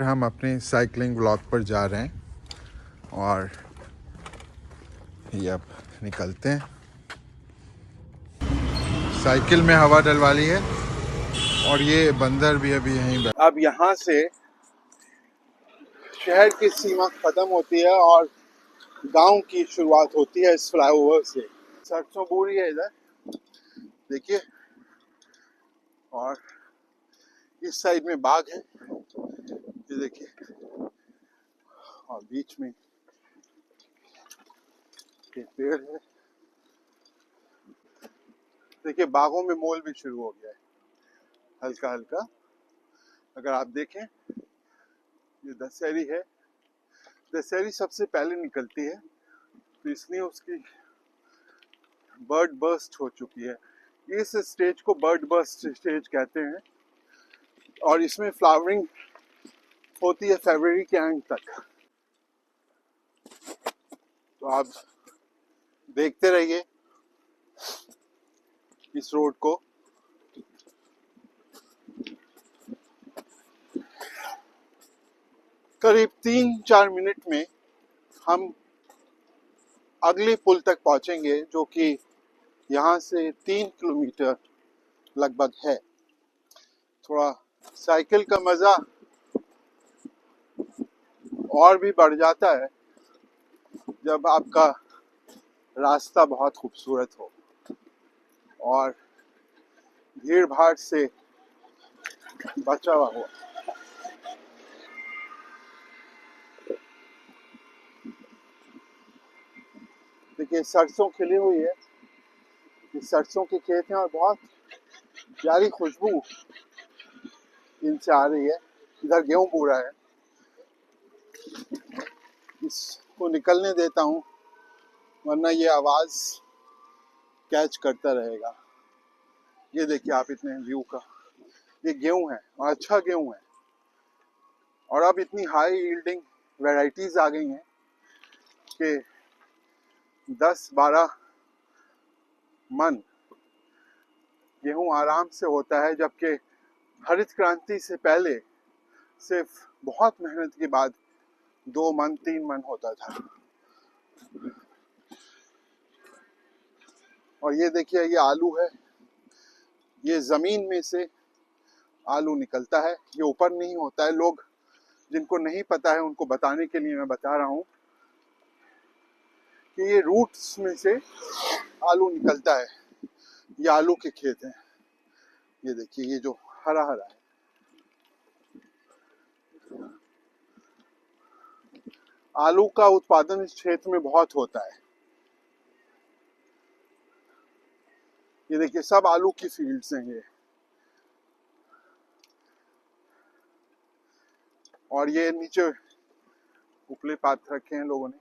हम अपने cycling blog पर जा रहे हैं और ये अब निकलते हैं। साइकिल में हवा डलवा ली है और ये बंदर भी अभी यहीं अब यहाँ से शहर की सीमा खत्म होती है और गांव की शुरुआत होती है इस फ्लाईओवर से। सरसों बोरी है इधर देखिए, और इस साइड में बाग है ये देखिए, और बीच में ये पेड़ है। देखिए बागों में मोल भी शुरू हो गया है हल्का हल्का। अगर आप देखें ये दशहरी है, दशहरी सबसे पहले निकलती है तो इसलिए उसकी बर्ड बर्स्ट हो चुकी है। इस स्टेज को बर्ड बर्स्ट स्टेज कहते हैं और इसमें फ्लावरिंग होती है फरवरी के एंड तक। तो आप देखते रहिए इस रोड को। करीब 3-4 मिनट में हम अगले पुल तक पहुंचेंगे जो कि यहाँ से 3 किलोमीटर लगभग है। थोड़ा साइकिल का मजा और भी बढ़ जाता है जब आपका रास्ता बहुत खूबसूरत हो और भीड़ भाड़ से बचा हुआ हो। देखिए सरसों खिली हुई है, ये सरसों के खेत हैं और बहुत प्यारी खुशबू इनसे आ रही है। इधर गेहूं बो रहा है, इसको निकलने देता हूँ वरना ये आवाज कैच करता रहेगा। ये देखिए आप इतने व्यू का, ये गेहूं है और अच्छा गेहूं है और अब इतनी हाई यील्डिंग वैरायटीज आ गई हैं कि 10-12 मन गेहूं आराम से होता है, जबकि हरित क्रांति से पहले सिर्फ बहुत मेहनत के बाद 2 मन 3 मन होता था। और ये देखिए ये आलू है, ये जमीन में से आलू निकलता है, ये ऊपर नहीं होता है। लोग जिनको नहीं पता है उनको बताने के लिए मैं बता रहा हूँ कि ये रूट्स में से आलू निकलता है। ये आलू के खेत हैं, ये देखिए ये जो हरा हरा है। आलू का उत्पादन इस क्षेत्र में बहुत होता है। ये देखिए सब आलू की फील्ड्स हैं ये, और ये नीचे उपले पात रखे हैं लोगों ने।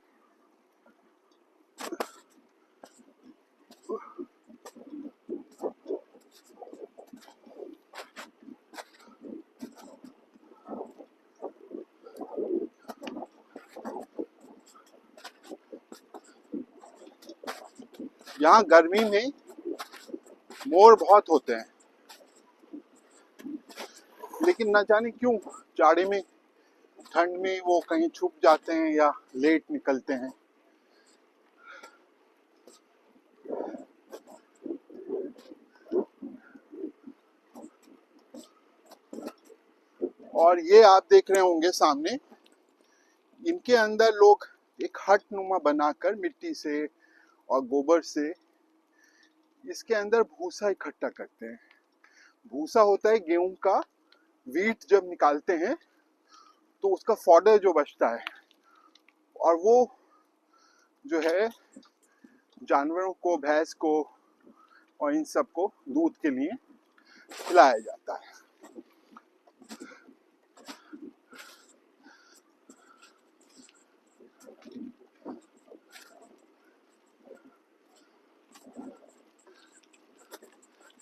यहाँ गर्मी में मोर बहुत होते हैं, लेकिन न जाने क्यों जाड़े में ठंड में वो कहीं छुप जाते हैं या लेट निकलते हैं। और ये आप देख रहे होंगे सामने, इनके अंदर लोग एक हट नुमा बनाकर मिट्टी से और गोबर से इसके अंदर भूसा इकट्ठा करते हैं। भूसा होता है गेहूं का, वीट जब निकालते हैं तो उसका फॉडर जो बचता है, और वो जो है जानवरों को, भैंस को और इन सब को दूध के लिए खिलाया जाता है।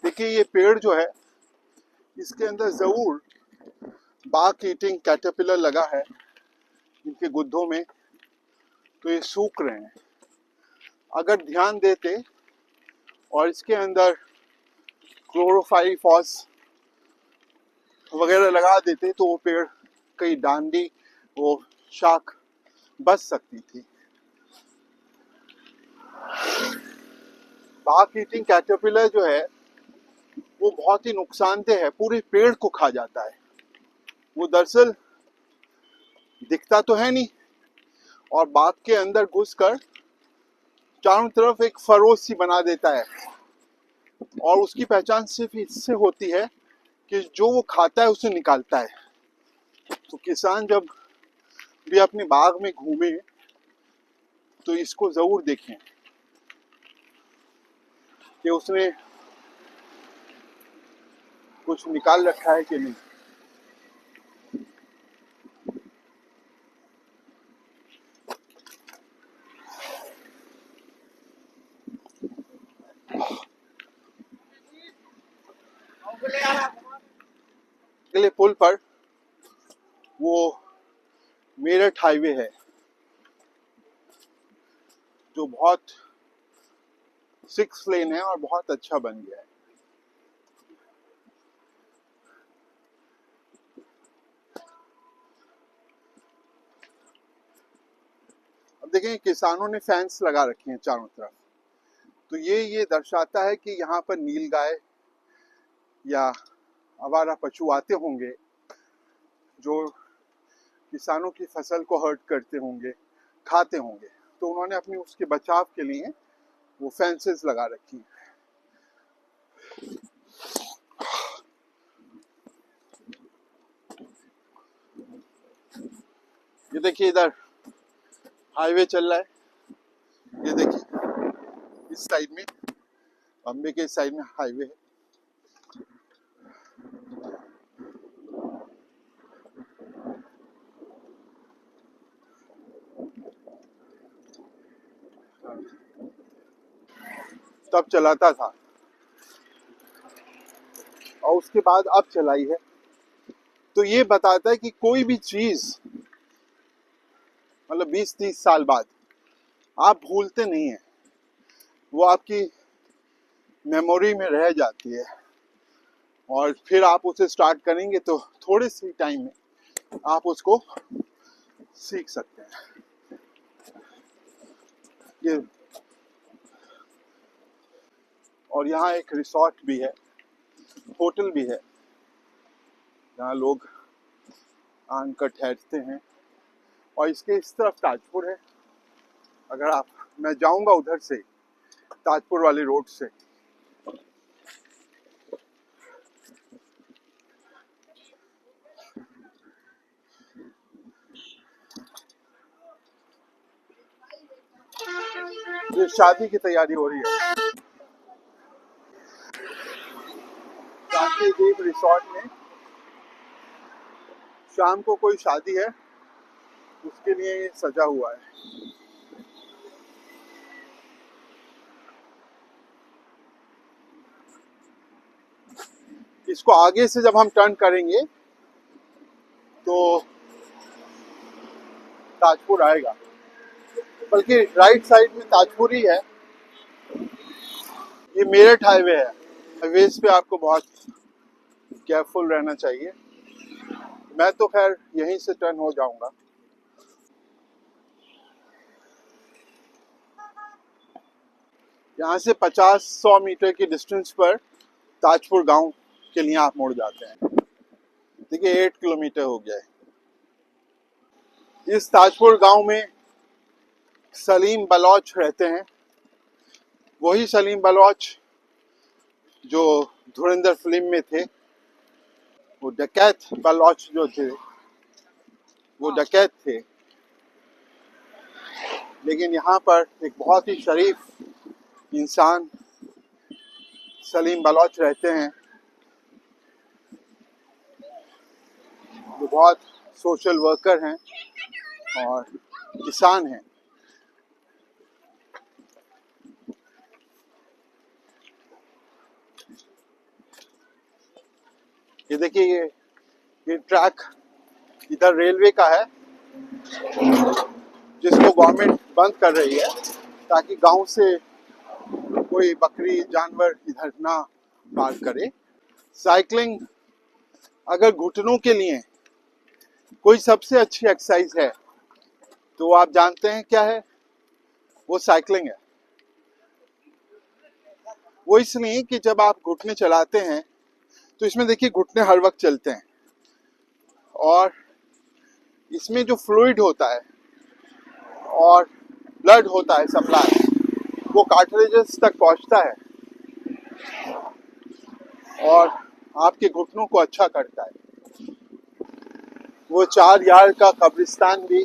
देखिए ये पेड़ जो है इसके अंदर जरूर बार्क ईटिंग कैटरपिलर लगा है इनके गुद्दों में, तो ये सूख रहे हैं। अगर ध्यान देते और इसके अंदर क्लोरोफाइरिफॉस वगैरह लगा देते तो वो पेड़ कई डांडी वो शाख बच सकती थी। बार्क ईटिंग कैटरपिलर जो है वो बहुत ही नुकसानदेह है, पूरे पेड़ को खा जाता है। वो दरअसल दिखता तो है नहीं और बाग के अंदर घुसकर चारों तरफ एक फरोश सी बना देता है और उसकी पहचान सिर्फ इससे होती है कि जो वो खाता है उसे निकालता है। तो किसान जब भी अपने बाग में घूमे तो इसको जरूर देखें कि उसने कुछ निकाल रखा है कि नहीं। अगले पुल पर वो मेरठ हाईवे है जो बहुत 6 लेन है और बहुत अच्छा बन गया है। अब देखें किसानों ने फेंस लगा रखी हैं चारों तरफ, तो ये दर्शाता है कि यहाँ पर नीलगाय या आवारा पशु आते होंगे जो किसानों की फसल को हर्ट करते होंगे, खाते होंगे। तो उन्होंने अपनी उसके बचाव के लिए वो फेंसेस लगा रखी हैं। ये देखिए इधर हाईवे चल रहा है, ये देखिए इस साइड में बम्बे के इस साइड में हाईवे है। तब चलाता था और उसके बाद अब चलाई है। तो ये बताता है कि कोई भी चीज मतलब 20-30 साल बाद आप भूलते नहीं है, वो आपकी मेमोरी में रह जाती है और फिर आप उसे स्टार्ट करेंगे तो थोड़े से टाइम में आप उसको सीख सकते हैं। ये और यहाँ एक रिसोर्ट भी है, होटल भी है जहाँ लोग आकर ठहरते हैं और इसके इस तरफ ताजपुर है। अगर आप मैं जाऊंगा उधर से ताजपुर वाले रोड से, ये शादी की तैयारी हो रही है कांचीद्वीप रिसोर्ट में। शाम को कोई शादी है उसके लिए ये सजा हुआ है। इसको आगे से जब हम टर्न करेंगे तो ताजपुर आएगा, बल्कि राइट साइड में ताजपुर ही है। ये मेरठ हाईवे है। हाईवेज पे आपको बहुत केयरफुल रहना चाहिए। मैं तो खैर यहीं से टर्न हो जाऊंगा। यहाँ से 50-100 मीटर की डिस्टेंस पर ताजपुर गांव के लिए आप मुड़ जाते हैं। देखिए 8 किलोमीटर हो गया है। इस ताजपुर गांव में सलीम बलोच रहते हैं, वही सलीम बलोच जो धुरंधर फिल्म में थे। वो डकैत बलोच जो थे वो डकैत थे, लेकिन यहाँ पर एक बहुत ही शरीफ इंसान सलीम बलोच रहते हैं जो बहुत सोशल वर्कर हैं और किसान हैं। ये देखिए ये ट्रैक इधर रेलवे का है जिसको गवर्नमेंट बंद कर रही है ताकि गांव से कोई बकरी जानवर इधर ना पार करे। साइकिलिंग अगर घुटनों के लिए कोई सबसे अच्छी एक्सरसाइज है तो आप जानते हैं क्या है? वो साइकिलिंग है। वो इसलिए कि जब आप घुटने चलाते हैं तो इसमें देखिए घुटने हर वक्त चलते हैं और इसमें जो फ्लूइड होता है और ब्लड होता है सप्लाई, वो कार्टिलेजेस तक पहुंचता है और आपके घुटनों को अच्छा करता है। वो 4 यार्ड का कब्रिस्तान भी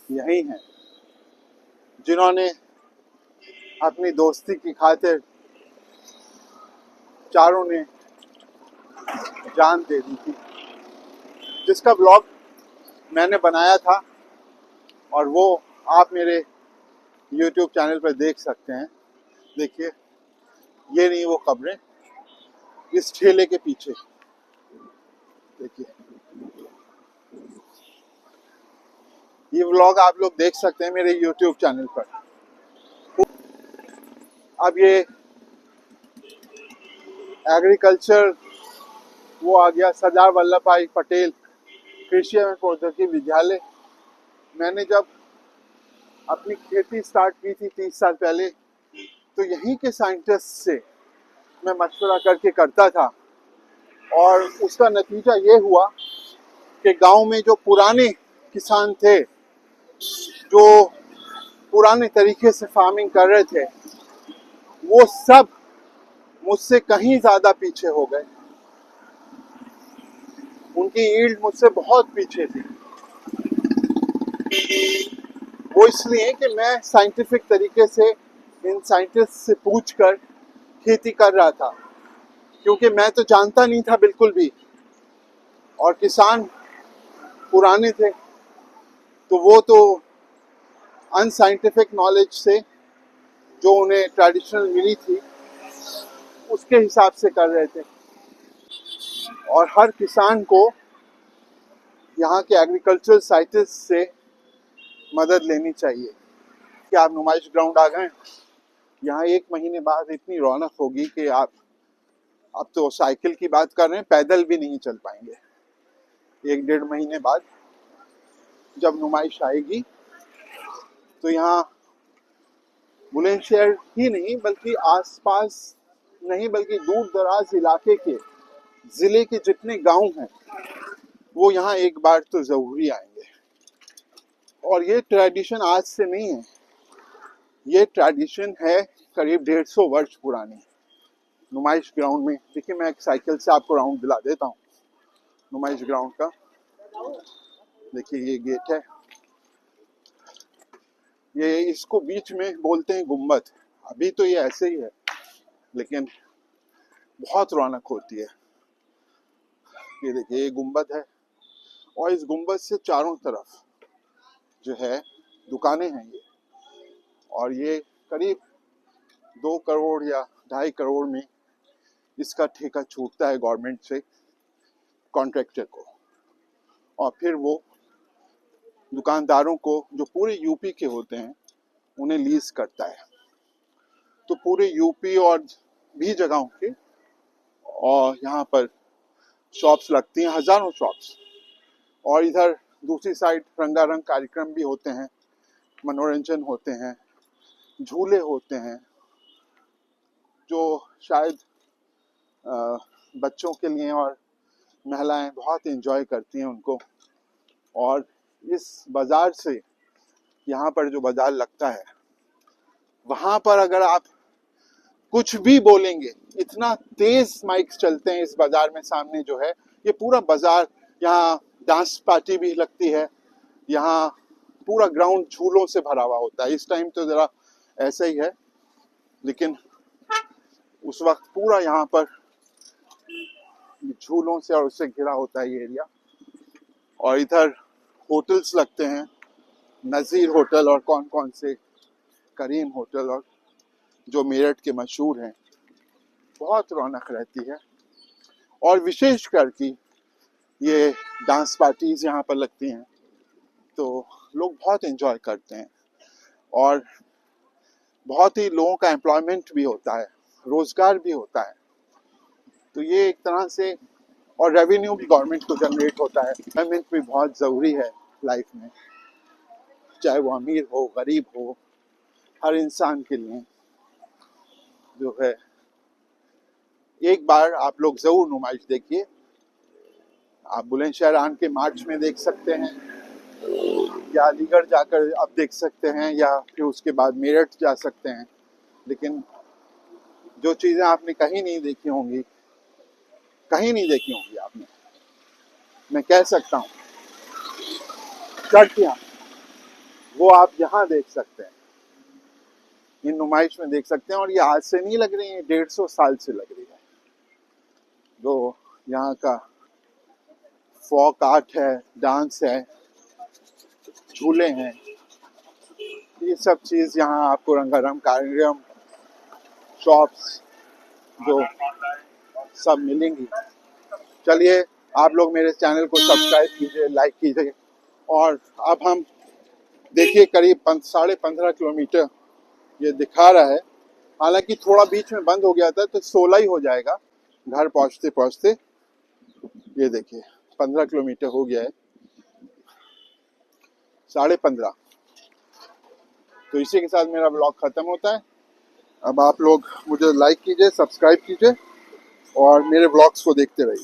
यही है, जिन्होंने अपनी दोस्ती की खातिर चारों ने जान दे दी थी, जिसका ब्लॉग मैंने बनाया था और वो आप मेरे YouTube चैनल पर देख सकते हैं। देखिए, ये नहीं वो कब्रें, इस ठेले के पीछे देखिए, ये व्लॉग आप लोग देख सकते हैं मेरे YouTube चैनल पर। अब ये एग्रीकल्चर वो आ गया, सरदार वल्लभ भाई पटेल कृषि एवं प्रौद्योगिकी विद्यालय। मैंने जब अपनी खेती स्टार्ट की थी 30 साल पहले, तो यहीं के साइंटिस्ट से मैं मशवरा करके करता था और उसका नतीजा ये हुआ कि गांव में जो पुराने किसान थे, जो पुराने तरीके से फार्मिंग कर रहे थे, वो सब मुझसे कहीं ज्यादा पीछे हो गए। उनकी यील्ड मुझसे बहुत पीछे थी। वो इसलिए कि मैं साइंटिफिक तरीके से इन साइंटिस्ट से पूछकर खेती कर रहा था, क्योंकि मैं तो जानता नहीं था बिल्कुल भी, और किसान पुराने थे तो वो तो अनसाइंटिफिक नॉलेज से जो उन्हें ट्रेडिशनल मिली थी उसके हिसाब से कर रहे थे। और हर किसान को यहाँ के एग्रीकल्चरल साइंटिस्ट से मदद लेनी चाहिए। कि आप नुमाइश ग्राउंड आ गए, यहाँ 1 महीने बाद इतनी रौनक होगी कि आप अब तो साइकिल की बात कर रहे हैं, पैदल भी नहीं चल पाएंगे। 1 डेढ़ महीने बाद जब नुमाइश आएगी तो यहाँ बुलंदशहर ही नहीं बल्कि आसपास नहीं बल्कि दूर दराज इलाके के जिले के जितने गांव हैं वो यहाँ एक बार तो जरूरी आएंगे। और ये ट्रेडिशन आज से नहीं है, ये ट्रेडिशन है करीब 150 वर्ष पुरानी। नुमाइश ग्राउंड में देखिए, मैं एक साइकिल से आपको राउंड दिला देता हूँ नुमाइश ग्राउंड का। देखिए, ये गेट है, ये इसको बीच में बोलते हैं गुम्बद। अभी तो ये ऐसे ही है, लेकिन बहुत रौनक होती है। ये देखिए, ये गुम्बद है और इस गुम्बद से चारों तरफ जो है दुकानें हैं ये, और ये करीब 2 करोड़ या 2.5 करोड़ में इसका ठेका छूटता है गवर्नमेंट से कॉन्ट्रैक्टर को, और फिर वो दुकानदारों को जो पूरे यूपी के होते हैं उन्हें लीज करता है। तो पूरे यूपी और भी जगहों के, और यहाँ पर शॉप्स लगती हैं, हजारों शॉप्स। और इधर दूसरी साइड रंगारंग कार्यक्रम भी होते हैं, मनोरंजन होते हैं, झूले होते हैं, जो शायद बच्चों के लिए और महिलाएं बहुत एंजॉय करती हैं उनको। और इस बाजार से, यहाँ पर जो बाजार लगता है, वहां पर अगर आप कुछ भी बोलेंगे, इतना तेज माइक्स चलते हैं इस बाजार में। सामने जो है ये पूरा बाजार, यहाँ डांस पार्टी भी लगती है, यहाँ पूरा ग्राउंड झूलों से भरा हुआ होता है। इस टाइम तो जरा ऐसा ही है, लेकिन उस वक्त पूरा यहाँ पर झूलों से और उससे घिरा होता है ये एरिया। और इधर होटल्स लगते हैं, नज़ीर होटल और कौन कौन से, करीम होटल, और जो मेरठ के मशहूर हैं। बहुत रौनक रहती है। और विशेष कर कि ये डांस पार्टीज यहाँ पर लगती हैं तो लोग बहुत एंजॉय करते हैं, और बहुत ही लोगों का एम्प्लॉयमेंट भी होता है, रोजगार भी होता है। तो ये एक तरह से और रेवेन्यू भी गवर्नमेंट को जनरेट होता है। एम्प्लॉयमेंट भी बहुत ज़रूरी है लाइफ में, चाहे वो अमीर हो गरीब हो, हर इंसान के लिए जो है। एक बार आप लोग ज़रूर नुमाइश देखिए। आप बुलंदशहर आन के मार्च में देख सकते हैं, या अलीगढ़ जाकर आप देख सकते हैं, या फिर उसके बाद मेरठ जा सकते हैं। लेकिन जो चीज़ें आपने कहीं नहीं देखी होंगी, कहीं नहीं देखी होंगी आपने, मैं कह सकता हूँ चढ़तियाँ, वो आप यहाँ देख सकते हैं, इन नुमाइश में देख सकते हैं। और ये आज से नहीं लग रही है, 150 साल से लग रही है। जो यहाँ का फोक आर्ट है, डांस है, झूले हैं, ये सब चीज़ यहाँ आपको रंगारंग कार्यक्रम शॉप्स जो सब मिलेंगी। चलिए, आप लोग मेरे चैनल को सब्सक्राइब कीजिए, लाइक कीजिए। और अब हम देखिए करीब 15.5 किलोमीटर ये दिखा रहा है। हालांकि थोड़ा बीच में बंद हो गया था, तो 16 ही हो जाएगा घर पहुंचते पहुंचते। ये देखिए 15 किलोमीटर हो गया है, 15.5। तो इसी के साथ मेरा ब्लॉग खत्म होता है। अब आप लोग मुझे लाइक कीजिए, सब्सक्राइब कीजिए और मेरे ब्लॉग्स को देखते रहिए।